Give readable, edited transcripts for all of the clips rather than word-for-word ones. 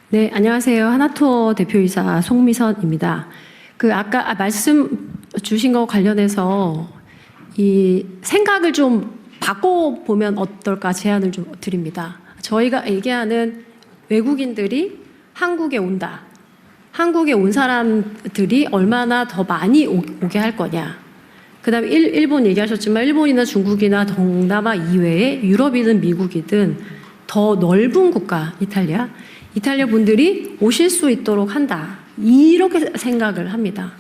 네, 안녕하세요. 하나투어 대표이사 송미선입니다. 아까 말씀 주신 거 관련해서 이 생각을 좀 바꿔보면 어떨까 제안을 좀 드립니다. 저희가 얘기하는 외국인들이 한국에 온다. 한국에 온 사람들이 얼마나 더 많이 오게 할 거냐. 그 다음에 일본 얘기하셨지만 일본이나 중국이나 동남아 이외에 유럽이든 미국이든 더 넓은 국가, 이탈리아 분들이 오실 수 있도록 한다. 이렇게 생각을 합니다.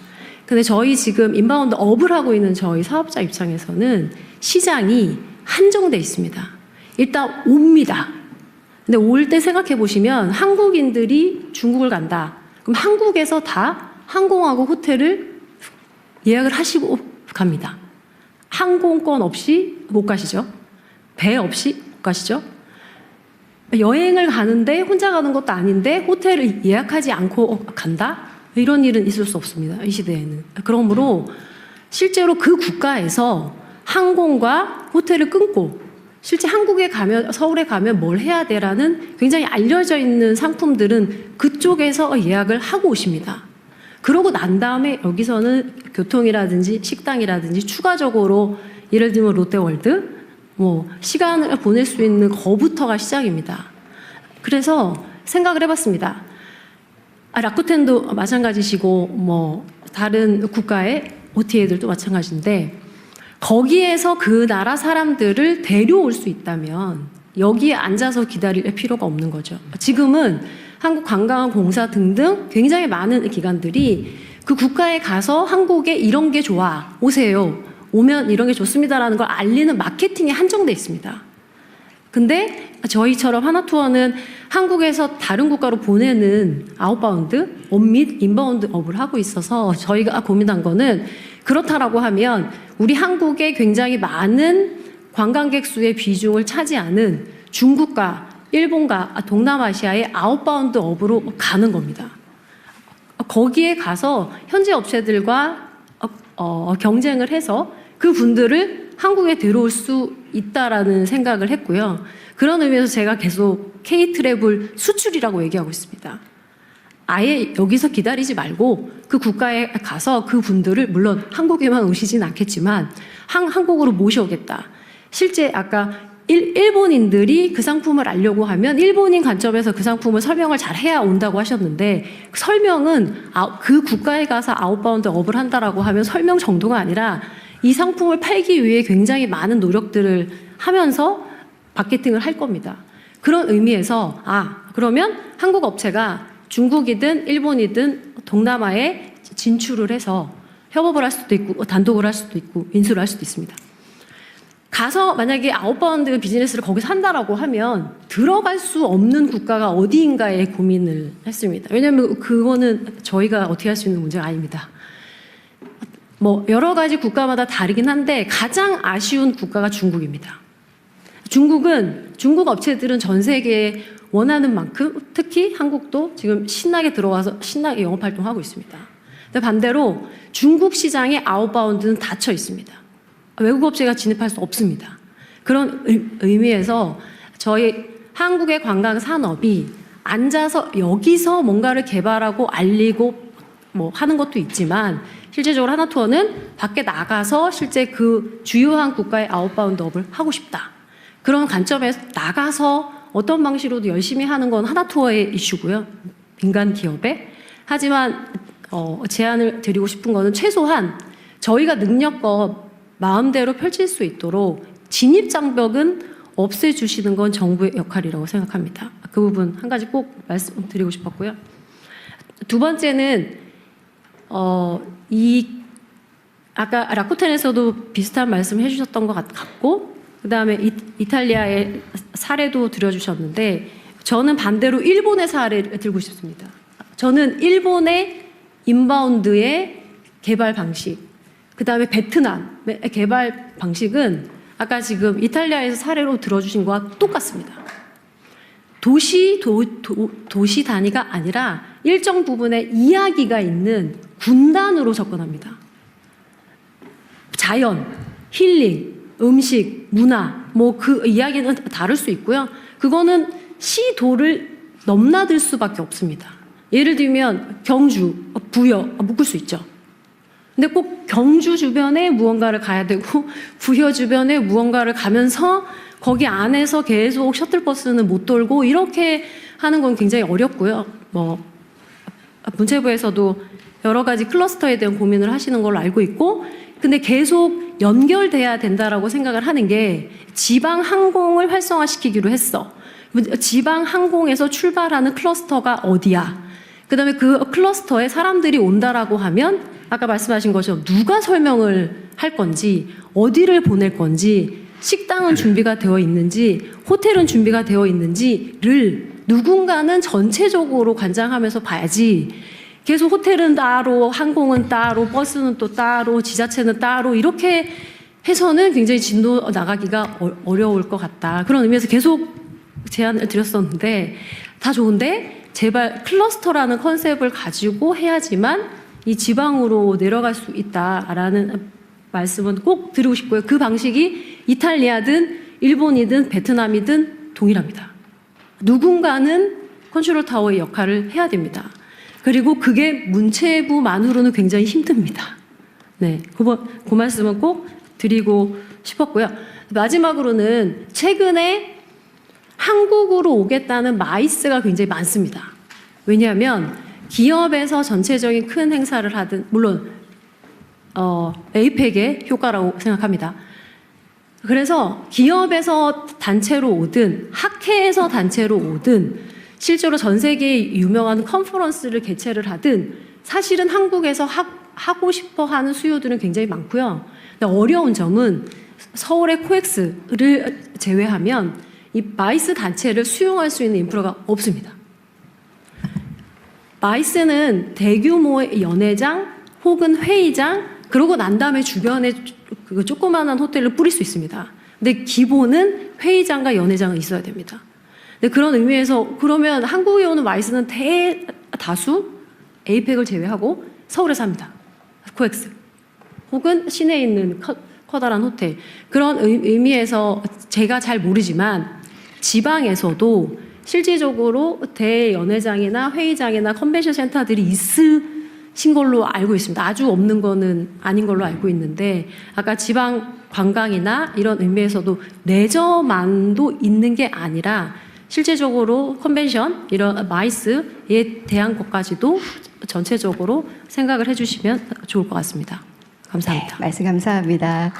근데 저희 지금 인바운드 업을 하고 있는 저희 사업자 입장에서는 시장이 한정돼 있습니다. 일단 옵니다. 근데 올 때 생각해 보시면 한국인들이 중국을 간다. 그럼 한국에서 다 항공하고 호텔을 예약을 하시고 갑니다. 항공권 없이 못 가시죠? 배 없이 못 가시죠? 여행을 가는데 혼자 가는 것도 아닌데 호텔을 예약하지 않고 간다? 이런 일은 있을 수 없습니다. 이 시대에는. 그러므로 실제로 그 국가에서 항공과 호텔을 끊고 실제 한국에 가면, 서울에 가면 뭘 해야 돼라는 굉장히 알려져 있는 상품들은 그쪽에서 예약을 하고 오십니다. 그러고 난 다음에 여기서는 교통이라든지 식당이라든지 추가적으로 예를 들면 롯데월드, 시간을 보낼 수 있는 거부터가 시작입니다. 그래서 생각을 해봤습니다. 라쿠텐도 마찬가지시고, 다른 국가의 OTA들도 마찬가지인데, 거기에서 그 나라 사람들을 데려올 수 있다면, 여기에 앉아서 기다릴 필요가 없는 거죠. 지금은 한국관광공사 등등 굉장히 많은 기관들이 그 국가에 가서 한국에 이런 게 좋아, 오세요. 오면 이런 게 좋습니다라는 걸 알리는 마케팅이 한정돼 있습니다. 근데 저희처럼 하나투어는 한국에서 다른 국가로 보내는 아웃바운드, 업 및 인바운드 업을 하고 있어서 저희가 고민한 거는 그렇다라고 하면 우리 한국에 굉장히 많은 관광객 수의 비중을 차지하는 중국과 일본과 동남아시아의 아웃바운드 업으로 가는 겁니다. 거기에 가서 현지 업체들과 경쟁을 해서 그 분들을 한국에 들어올 수 있다라는 생각을 했고요. 그런 의미에서 제가 계속 K-트래블 수출이라고 얘기하고 있습니다. 아예 여기서 기다리지 말고 그 국가에 가서 그 분들을 물론 한국에만 오시진 않겠지만 한국으로 모셔오겠다. 실제 아까 일본인들이 그 상품을 알려고 하면 일본인 관점에서 그 상품을 설명을 잘 해야 온다고 하셨는데 설명은 그 국가에 가서 아웃바운드 업을 한다라고 하면 설명 정도가 아니라 이 상품을 팔기 위해 굉장히 많은 노력들을 하면서 마케팅을 할 겁니다. 그런 의미에서 그러면 한국 업체가 중국이든 일본이든 동남아에 진출을 해서 협업을 할 수도 있고 단독을 할 수도 있고 인수를 할 수도 있습니다. 가서 만약에 아웃바운드 비즈니스를 거기서 한다라고 하면 들어갈 수 없는 국가가 어디인가에 고민을 했습니다. 왜냐하면 그거는 저희가 어떻게 할 수 있는 문제가 아닙니다. 여러 가지 국가마다 다르긴 한데 가장 아쉬운 국가가 중국입니다. 중국 업체들은 전 세계에 원하는 만큼 특히 한국도 지금 신나게 들어와서 신나게 영업활동하고 있습니다. 근데 반대로 중국 시장의 아웃바운드는 닫혀 있습니다. 외국 업체가 진입할 수 없습니다. 그런 의미에서 저희 한국의 관광 산업이 앉아서 여기서 뭔가를 개발하고 알리고 하는 것도 있지만 실제적으로 하나투어는 밖에 나가서 실제 그 주요한 국가의 아웃바운드 업을 하고 싶다. 그런 관점에서 나가서 어떤 방식으로도 열심히 하는 건 하나투어의 이슈고요. 민간 기업에. 하지만 제안을 드리고 싶은 거는 최소한 저희가 능력껏 마음대로 펼칠 수 있도록 진입장벽은 없애주시는 건 정부의 역할이라고 생각합니다. 그 부분 한 가지 꼭 말씀드리고 싶었고요. 두 번째는 아까 라쿠텐에서도 비슷한 말씀 해주셨던 것 같고 그 다음에 이탈리아의 사례도 들어주셨는데 저는 반대로 일본의 사례를 들고 싶습니다. 저는 일본의 인바운드의 개발 방식 그 다음에 베트남의 개발 방식은 아까 지금 이탈리아에서 사례로 들어주신 거와 똑같습니다. 도시 단위가 아니라 일정 부분의 이야기가 있는 군단으로 접근합니다. 자연, 힐링, 음식, 문화, 그 이야기는 다를 수 있고요. 그거는 시도를 넘나들 수밖에 없습니다. 예를 들면 경주, 부여 묶을 수 있죠. 근데 꼭 경주 주변에 무언가를 가야 되고 부여 주변에 무언가를 가면서 거기 안에서 계속 셔틀버스는 못 돌고 이렇게 하는 건 굉장히 어렵고요. 뭐 문체부에서도 여러 가지 클러스터에 대한 고민을 하시는 걸로 알고 있고, 근데 계속 연결돼야 된다라고 생각을 하는 게 지방 항공을 활성화시키기로 했어. 지방 항공에서 출발하는 클러스터가 어디야? 그다음에 그 클러스터에 사람들이 온다라고 하면 아까 말씀하신 것처럼 누가 설명을 할 건지, 어디를 보낼 건지, 식당은 준비가 되어 있는지, 호텔은 준비가 되어 있는지를 누군가는 전체적으로 관장하면서 봐야지. 계속 호텔은 따로, 항공은 따로, 버스는 또 따로, 지자체는 따로 이렇게 해서는 굉장히 진도 나가기가 어려울 것 같다. 그런 의미에서 계속 제안을 드렸었는데 다 좋은데 제발 클러스터라는 컨셉을 가지고 해야지만 이 지방으로 내려갈 수 있다라는 말씀은 꼭 드리고 싶고요. 그 방식이 이탈리아든 일본이든 베트남이든 동일합니다. 누군가는 컨트롤 타워의 역할을 해야 됩니다. 그리고 그게 문체부만으로는 굉장히 힘듭니다. 네, 그 말씀은 꼭 드리고 싶었고요. 마지막으로는 최근에 한국으로 오겠다는 마이스가 굉장히 많습니다. 왜냐하면 기업에서 전체적인 큰 행사를 하든, 물론 에이펙의 효과라고 생각합니다. 그래서 기업에서 단체로 오든 학회에서 단체로 오든 실제로 전 세계의 유명한 컨퍼런스를 개최를 하든 사실은 한국에서 하고 싶어 하는 수요들은 굉장히 많고요. 근데 어려운 점은 서울의 코엑스를 제외하면 이 마이스 단체를 수용할 수 있는 인프라가 없습니다. 마이스는 대규모의 연회장 혹은 회의장, 그러고 난 다음에 주변에 그 조그마한 호텔을 뿌릴 수 있습니다. 근데 기본은 회의장과 연회장은 있어야 됩니다. 근데 그런 의미에서 그러면 한국에 오는 마이스는 대다수 에이펙을 제외하고 서울에서 합니다. 코엑스 혹은 시내에 있는 커다란 호텔. 그런 의미에서 제가 잘 모르지만 지방에서도 실질적으로 대연회장이나 회의장이나 컨벤션 센터들이 있으신 걸로 알고 있습니다. 아주 없는 거는 아닌 걸로 알고 있는데 아까 지방 관광이나 이런 의미에서도 레저만도 있는 게 아니라 실제적으로 컨벤션, 이런 마이스에 대한 것까지도 전체적으로 생각을 해주시면 좋을 것 같습니다. 감사합니다. 네, 말씀 감사합니다.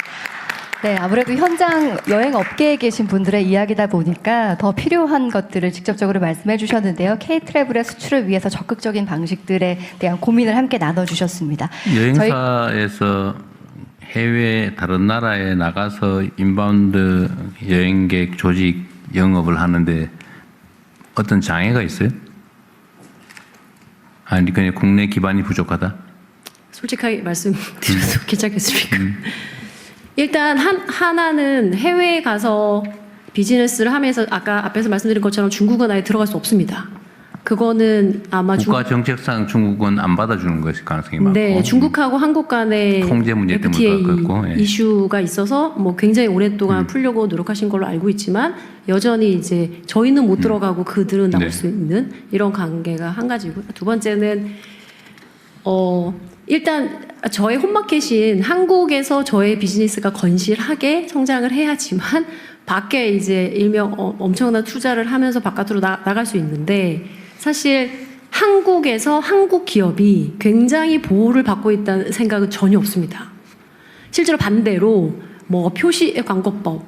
네, 아무래도 현장 여행 업계에 계신 분들의 이야기다 보니까 더 필요한 것들을 직접적으로 말씀해 주셨는데요. K-트래블의 수출을 위해서 적극적인 방식들에 대한 고민을 함께 나눠주셨습니다. 여행사에서 해외 다른 나라에 나가서 인바운드 여행객 조직 영업을 하는데 어떤 장애가 있어요? 아니 그냥 국내 기반이 부족하다? 솔직하게 말씀드려도 괜찮겠습니까? 일단 하나는 해외에 가서 비즈니스를 하면서 아까 앞에서 말씀드린 것처럼 중국은 아예 들어갈 수 없습니다. 그거는 아마 국가 정책상 중국은 안 받아주는 것일 가능성이 많고. 네, 중국하고 한국 간의 통제 문제 FTA 때문에 그렇고, 예. 이슈가 있어서 뭐 굉장히 오랫동안 풀려고 노력하신 걸로 알고 있지만 여전히 이제 저희는 못 들어가고 그들은 나올 네. 수 있는 이런 관계가 한 가지고, 두 번째는 일단 저의 홈마켓인 한국에서 저의 비즈니스가 건실하게 성장을 해야지만 밖에 이제 일명 엄청난 투자를 하면서 바깥으로 나갈 수 있는데, 사실 한국에서 한국 기업이 굉장히 보호를 받고 있다는 생각은 전혀 없습니다. 실제로 반대로 뭐 표시 광고법,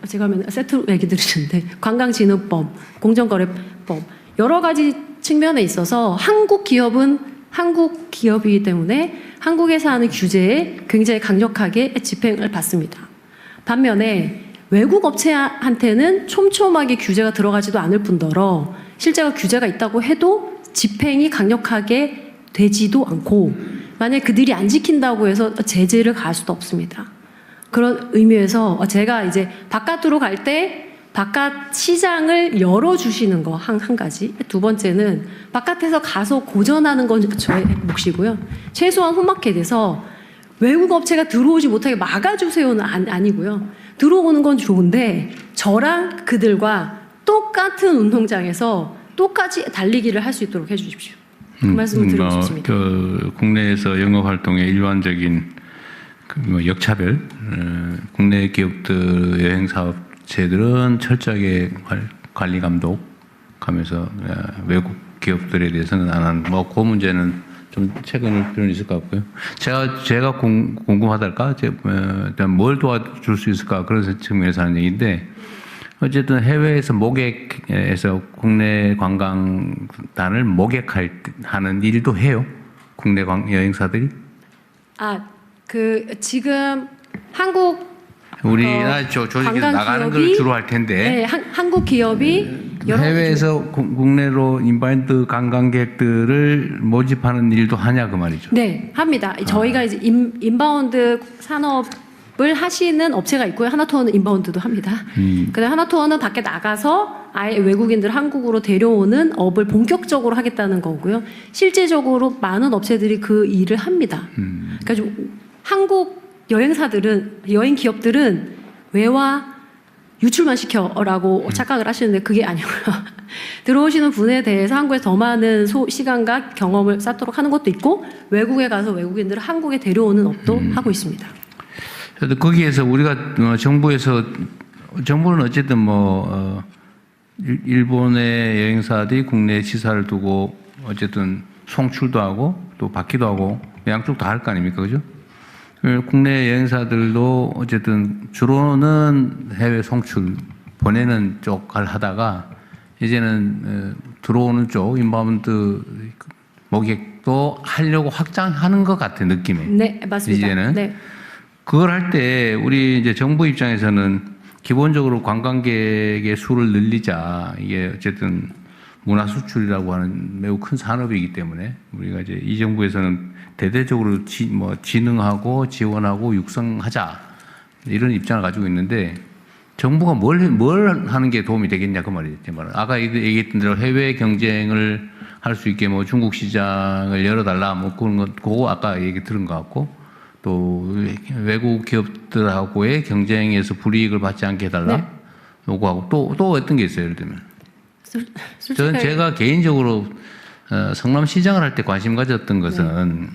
제가 하면 세트 얘기 들으시는데 관광진흥법, 공정거래법 여러 가지 측면에 있어서 한국 기업은 한국 기업이기 때문에 한국에서 하는 규제에 굉장히 강력하게 집행을 받습니다. 반면에 외국 업체한테는 촘촘하게 규제가 들어가지도 않을 뿐더러 실제로 규제가 있다고 해도 집행이 강력하게 되지도 않고, 만약 그들이 안 지킨다고 해서 제재를 가할 수도 없습니다. 그런 의미에서 제가 이제 바깥으로 갈 때 바깥 시장을 열어주시는 거 한 가지, 두 번째는 바깥에서 가서 고전하는 건 저의 몫이고요. 최소한 홈마켓에서 외국 업체가 들어오지 못하게 막아주세요는 아니고요. 들어오는 건 좋은데 저랑 그들과 똑같은 운동장에서 똑같이 달리기를 할 수 있도록 해주십시오. 그 말씀을 드리고 싶습니다. 그 국내에서 영업 활동의 일반적인 뭐 역차별, 국내 기업들 여행 사업체들은 철저하게 관리 감독하면서 외국 기업들에 대해서는 안 하는 뭐그 문제는 좀 최근일 필요는 있을 것 같고요. 제가 궁금하달까, 뭘 도와줄 수 있을까 그런 측면에서 하는 얘기인데. 어쨌든 해외에서 모객에서 국내 관광단을 모객하는 일도 해요. 국내 여행사들이. 지금 한국 우리나라 조직에서 나가는 걸 주로 할 텐데. 네, 한국 기업이 여러 해외에서 국내로 인바운드 관광객들을 모집하는 일도 하냐 그 말이죠. 네, 합니다. 저희가 이제 인바운드 산업을 하시는 업체가 있고요. 하나투어는 인바운드도 합니다. 근데 하나투어는 밖에 나가서 아예 외국인들 한국으로 데려오는 업을 본격적으로 하겠다는 거고요. 실제적으로 많은 업체들이 그 일을 합니다. 그러니까 좀 한국 여행사들은, 여행 기업들은 외화 유출만 시켜라고 착각을 하시는데 그게 아니고요. 들어오시는 분에 대해서 한국에 더 많은 시간과 경험을 쌓도록 하는 것도 있고, 외국에 가서 외국인들을 한국에 데려오는 업도 하고 있습니다. 그래서 거기에서 우리가 정부는 어쨌든 일본의 여행사들이 국내 지사를 두고 어쨌든 송출도 하고 또 받기도 하고 양쪽 다 할 거 아닙니까, 그죠? 국내 여행사들도 어쨌든 주로는 해외 송출 보내는 쪽을 하다가 이제는 들어오는 쪽 인바운드 모객도 하려고 확장하는 것 같아, 느낌에. 네, 맞습니다. 이제는. 네. 그걸 할 때 우리 이제 정부 입장에서는 기본적으로 관광객의 수를 늘리자. 이게 어쨌든 문화 수출이라고 하는 매우 큰 산업이기 때문에 우리가 이제 이 정부에서는 대대적으로 진흥하고 지원하고 육성하자 이런 입장을 가지고 있는데 정부가 뭘 하는 게 도움이 되겠냐 그 말이에요. 제 말은 아까 얘기했던 대로 해외 경쟁을 할 수 있게 중국 시장을 열어달라 그런 것 그거 아까 얘기 들은 것 같고 또 외국 기업들하고의 경쟁에서 불이익을 받지 않게 해달라 네. 요구하고 또 어떤 게 있어요, 예를 들면 저는 솔직하게 제가 개인적으로 성남 시장을 할 때 관심 가졌던 것은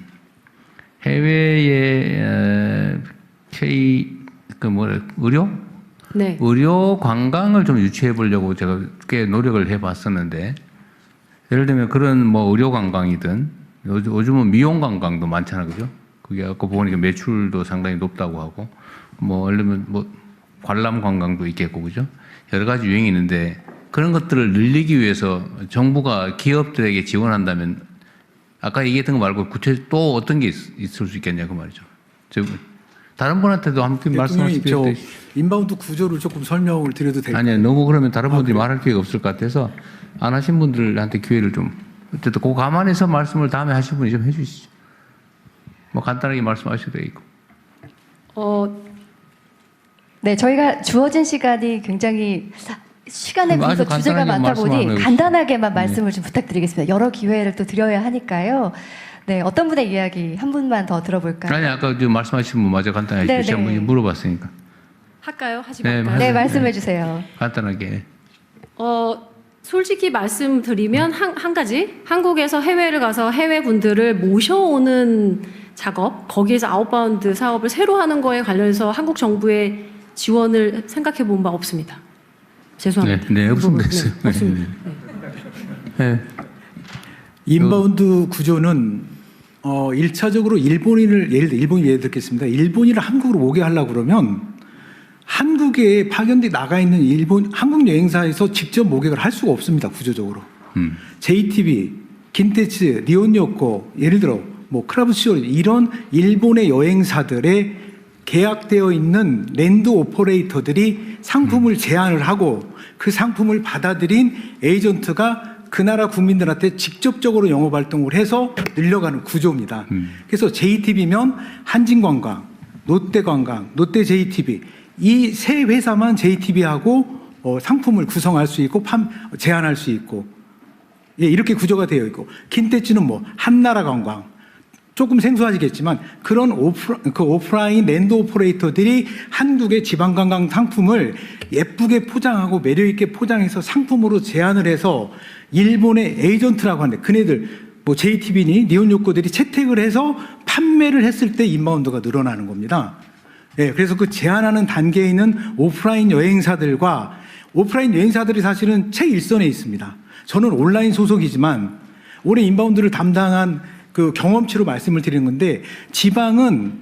해외의 의료? 네. 의료 관광을 좀 유치해 보려고 제가 꽤 노력을 해 봤었는데 예를 들면 그런 의료 관광이든 요즘은 미용 관광도 많잖아요, 그죠? 그게 아까 보니까 매출도 상당히 높다고 하고 예를 들면 관람 관광도 있겠고, 그죠? 여러 가지 유행이 있는데 그런 것들을 늘리기 위해서 정부가 기업들에게 지원한다면 아까 얘기했던 거 말고 구체적으로 또 어떤 게 있을 수 있겠냐 그 말이죠. 다른 분한테도 함께 말씀하실 때 인바운드 구조를 조금 설명을 드려도 될까요? 아니요, 너무 그러면 다른 분들이 말할 기회가 없을 것 같아서 안 하신 분들한테 기회를 좀 어쨌든 그 감안해서 말씀을 다음에 하실 분이 좀 해주시죠. 간단하게 말씀하셔도 되겠고. 네, 저희가 주어진 시간이 굉장히 시간에 비해서 아주 주제가 간단하게 많다 보니 말씀하면 간단하게만 말씀을 좀 부탁드리겠습니다. 여러 기회를 또 드려야 하니까요. 네, 어떤 분의 이야기 한 분만 더 들어볼까요? 아니 아까 말씀하신 분 맞아 간단하게 네, 제가 네. 물어봤으니까 할까요? 하지 네, 말까요? 네, 말씀해 주세요. 간단하게. 솔직히 말씀드리면 한 가지 한국에서 해외를 가서 해외 분들을 모셔오는 작업 거기에서 아웃바운드 사업을 새로 하는 거에 관련해서 한국 정부의 지원을 생각해 본 바 없습니다. 죄송합니다. 네, 없으면 네, 됐어요. 없습니다. 네. 인바운드 구조는 1차적으로 일본이 예를 들겠습니다. 일본인을 한국으로 오게 하려고 그러면 한국에 파견돼 나가 있는 한국 여행사에서 직접 모객을 할 수가 없습니다. 구조적으로. JTB, 긴테츠, 니혼요코 예를 들어 크라브시오 이런 일본의 여행사들의 계약되어 있는 랜드 오퍼레이터들이 상품을 제안을 하고 그 상품을 받아들인 에이전트가 그 나라 국민들한테 직접적으로 영업 활동을 해서 늘려가는 구조입니다. 그래서 JTB면 한진관광, 롯데관광, 롯데 JTB 이 세 회사만 JTB하고 상품을 구성할 수 있고 제안할 수 있고 이렇게 구조가 되어 있고 긴테츠는 한나라관광 조금 생소하시겠지만 그런 오프라인 랜드 오퍼레이터들이 한국의 지방관광 상품을 예쁘게 포장하고 매력있게 포장해서 상품으로 제안을 해서 일본의 에이전트라고 하는데 그네들 뭐 JTB니 니온요코들이 채택을 해서 판매를 했을 때 인바운드가 늘어나는 겁니다. 네, 그래서 그 제안하는 단계에 있는 오프라인 여행사들과 오프라인 여행사들이 사실은 최일선에 있습니다. 저는 온라인 소속이지만 올해 인바운드를 담당한 그 경험치로 말씀을 드리는 건데 지방은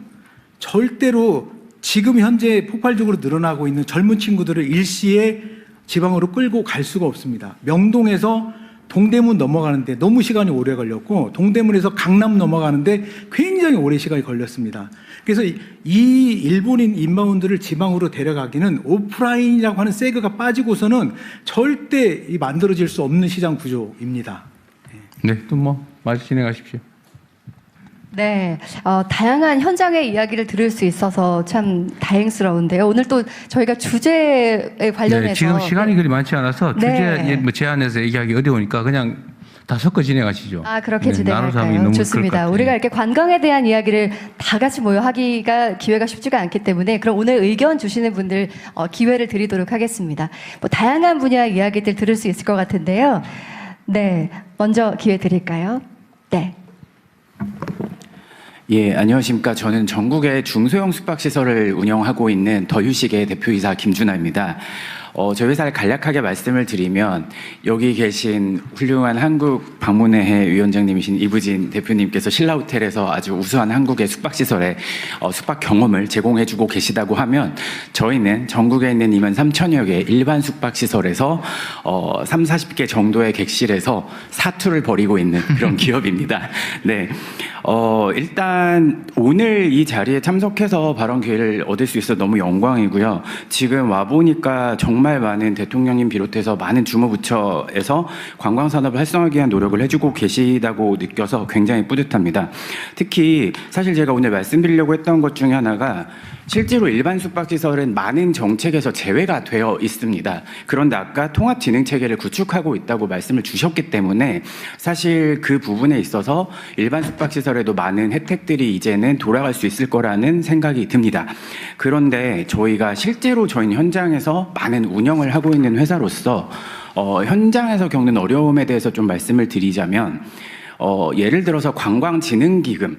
절대로 지금 현재 폭발적으로 늘어나고 있는 젊은 친구들을 일시에 지방으로 끌고 갈 수가 없습니다. 명동에서 동대문 넘어가는데 너무 시간이 오래 걸렸고 동대문에서 강남 넘어가는데 굉장히 오래 시간이 걸렸습니다. 그래서 이 일본인 인바운드를 지방으로 데려가기는 오프라인이라고 하는 세그가 빠지고서는 절대 만들어질 수 없는 시장 구조입니다. 네, 또 뭐 말씀 진행하십시오. 네, 다양한 현장의 이야기를 들을 수 있어서 참 다행스러운데요. 오늘 또 저희가 주제에 관련해서 네, 지금 시간이 그리 많지 않아서 네. 주제 뭐 제안해서 얘기하기 어려우니까 그냥 다 섞어 진행하시죠. 아, 그렇게 네, 나눠서 하기 진행할까요? 너무 좋습니다. 그럴 것 같아요. 우리가 이렇게 관광에 대한 이야기를 다 같이 모여 하기가 기회가 쉽지가 않기 때문에 그럼 오늘 의견 주시는 분들 기회를 드리도록 하겠습니다. 뭐 다양한 분야 이야기들 들을 수 있을 것 같은데요. 네, 먼저 기회 드릴까요? 네. 예, 안녕하십니까. 저는 전국의 중소형 숙박시설을 운영하고 있는 더휴식의 대표이사 김준하입니다. 저희 회사를 간략하게 말씀을 드리면 여기 계신 훌륭한 한국 방문회 위원장님이신 이부진 대표님께서 신라호텔에서 아주 우수한 한국의 숙박시설에 숙박 경험을 제공해주고 계시다고 하면 저희는 전국에 있는 23,000여 개의 일반 숙박시설에서 30-40개 정도의 객실에서 사투를 벌이고 있는 그런 기업입니다. 네. 일단 오늘 이 자리에 참석해서 발언 기회를 얻을 수 있어서 너무 영광이고요. 지금 와보니까 정말 많은 대통령님 비롯해서 많은 주무부처에서 관광산업을 활성화하기 위한 노력을 해주고 계시다고 느껴서 굉장히 뿌듯합니다. 특히 사실 제가 오늘 말씀드리려고 했던 것 중에 하나가 실제로 일반 숙박시설은 많은 정책에서 제외가 되어 있습니다. 그런데 아까 통합진흥체계를 구축하고 있다고 말씀을 주셨기 때문에 사실 그 부분에 있어서 일반 숙박시설에도 많은 혜택들이 이제는 돌아갈 수 있을 거라는 생각이 듭니다. 그런데 저희가 실제로 저희는 현장에서 많은 운영을 하고 있는 회사로서 현장에서 겪는 어려움에 대해서 좀 말씀을 드리자면 예를 들어서 관광진흥기금,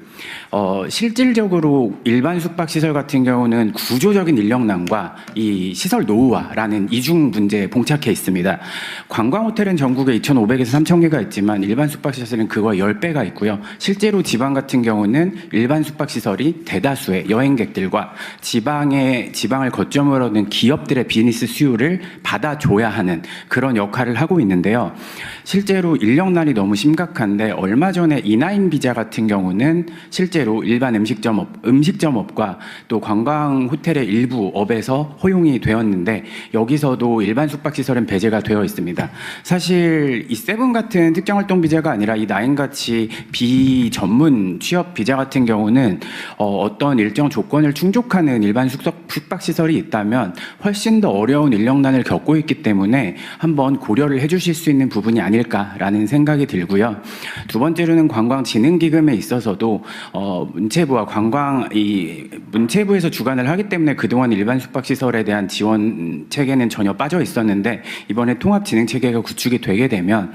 실질적으로 일반 숙박시설 같은 경우는 구조적인 인력난과 이 시설 노후화라는 이중 문제에 봉착해 있습니다. 관광호텔은 전국에 2,500에서 3,000개가 있지만 일반 숙박시설은 그거의 10배가 있고요. 실제로 지방 같은 경우는 일반 숙박시설이 대다수의 여행객들과 지방을 거점으로 하는 기업들의 비즈니스 수요를 받아줘야 하는 그런 역할을 하고 있는데요. 실제로 인력난이 너무 심각한데 얼마 전에 이나인 비자 같은 경우는 실제로 일반 음식점업과 또 관광 호텔의 일부 업에서 허용이 되었는데 여기서도 일반 숙박시설은 배제가 되어 있습니다. 사실 이 세븐 같은 특정활동 비자가 아니라 이 나인 같이 비전문 취업 비자 같은 경우는 어떤 일정 조건을 충족하는 일반 숙박시설이 있다면 훨씬 더 어려운 인력난을 겪고 있기 때문에 한번 고려를 해주실 수 있는 부분이 아닐까라는 생각이 들고요. 두 번째로는 관광진흥기금에 있어서도 문체부와 문체부에서 주관을 하기 때문에 그동안 일반 숙박시설에 대한 지원 체계는 전혀 빠져 있었는데 이번에 통합진흥체계가 구축이 되게 되면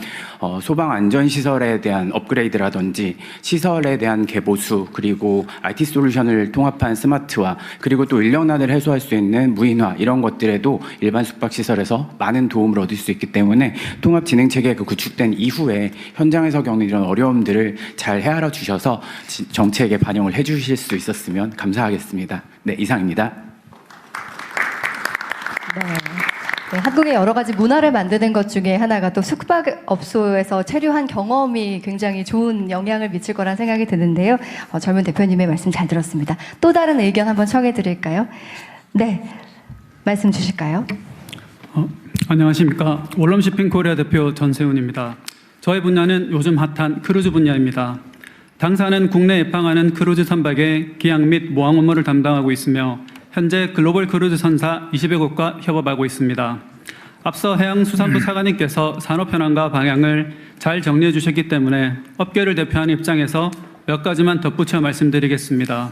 소방안전시설에 대한 업그레이드라든지 시설에 대한 개보수 그리고 IT 솔루션을 통합한 스마트화 그리고 또 인력난을 해소할 수 있는 무인화 이런 것들에도 일반 숙박시설에서 많은 도움을 얻을 수 있기 때문에 통합진흥체계가 구축된 이후에 현장에서 겪는 이런 어려움들을 잘 헤아려 주셔서 정책에 반영을 해주실 수 있었으면 감사하겠습니다. 네, 이상입니다. 네, 한국의 여러 가지 문화를 만드는 것 중에 하나가 또 숙박업소에서 체류한 경험이 굉장히 좋은 영향을 미칠 거란 생각이 드는데요. 젊은 대표님의 말씀 잘 들었습니다. 또 다른 의견 한번 청해 드릴까요? 네, 말씀 주실까요? 안녕하십니까. 월럼시핑 코리아 대표 전세훈입니다. 저의 분야는 요즘 핫한 크루즈 분야입니다. 당사는 국내에 입항하는 크루즈 선박의 기항 및 모항 업무를 담당하고 있으며 현재 글로벌 크루즈 선사 20여 곳과 협업하고 있습니다. 앞서 해양수산부 사관님께서 산업 현황과 방향을 잘 정리해 주셨기 때문에 업계를 대표하는 입장에서 몇 가지만 덧붙여 말씀드리겠습니다.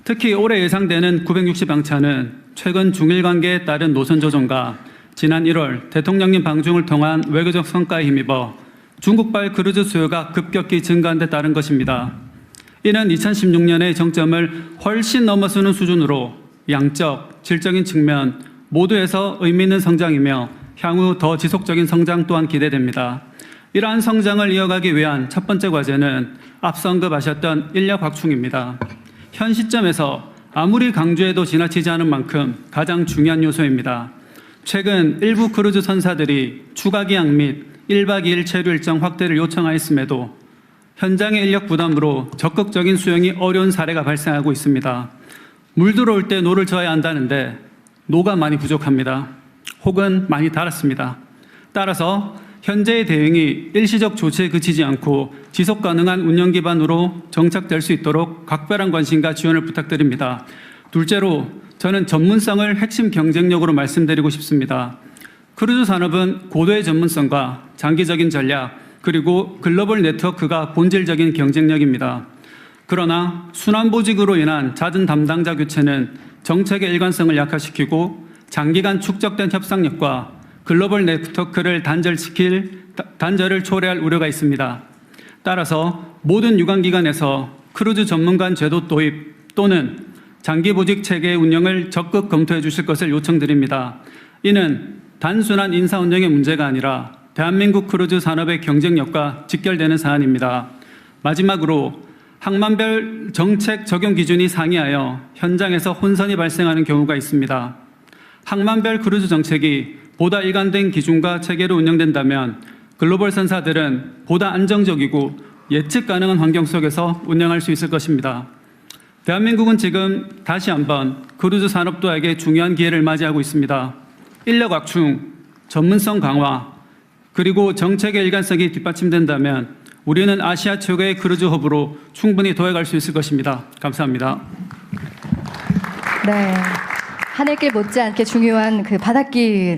특히 올해 예상되는 960항차는 최근 중일 관계에 따른 노선 조정과 지난 1월 대통령님 방중을 통한 외교적 성과에 힘입어 중국발 크루즈 수요가 급격히 증가한 데 따른 것입니다. 이는 2016년의 정점을 훨씬 넘어서는 수준으로 양적, 질적인 측면 모두에서 의미 있는 성장이며 향후 더 지속적인 성장 또한 기대됩니다. 이러한 성장을 이어가기 위한 첫 번째 과제는 앞서 언급하셨던 인력 확충입니다. 현 시점에서 아무리 강조해도 지나치지 않은 만큼 가장 중요한 요소입니다. 최근 일부 크루즈 선사들이 추가 기항 및 1박 2일 체류 일정 확대를 요청하였음에도 현장의 인력 부담으로 적극적인 수용이 어려운 사례가 발생하고 있습니다. 물 들어올 때 노를 저어야 한다는데 노가 많이 부족합니다. 혹은 많이 닳았습니다. 따라서 현재의 대응이 일시적 조치에 그치지 않고 지속 가능한 운영 기반으로 정착될 수 있도록 각별한 관심과 지원을 부탁드립니다. 둘째로 저는 전문성을 핵심 경쟁력으로 말씀드리고 싶습니다. 크루즈 산업은 고도의 전문성과 장기적인 전략 그리고 글로벌 네트워크가 본질적인 경쟁력입니다. 그러나 순환보직으로 인한 잦은 담당자 교체는 정책의 일관성을 약화시키고 장기간 축적된 협상력과 글로벌 네트워크를 단절을 초래할 우려가 있습니다. 따라서 모든 유관기관에서 크루즈 전문관 제도 도입 또는 장기보직 체계의 운영을 적극 검토해 주실 것을 요청드립니다. 이는 단순한 인사 운영의 문제가 아니라 대한민국 크루즈 산업의 경쟁력과 직결되는 사안입니다. 마지막으로 항만별 정책 적용 기준이 상이하여 현장에서 혼선이 발생하는 경우가 있습니다. 항만별 크루즈 정책이 보다 일관된 기준과 체계로 운영된다면 글로벌 선사들은 보다 안정적이고 예측 가능한 환경 속에서 운영할 수 있을 것입니다. 대한민국은 지금 다시 한번 크루즈 산업도에게 중요한 기회를 맞이하고 있습니다. 인력 확충, 전문성 강화, 그리고 정책의 일관성이 뒷받침된다면 우리는 아시아 최고의 크루즈 허브로 충분히 도약할 수 있을 것입니다. 감사합니다. 네. 하늘길 못지않게 중요한 그 바닷길에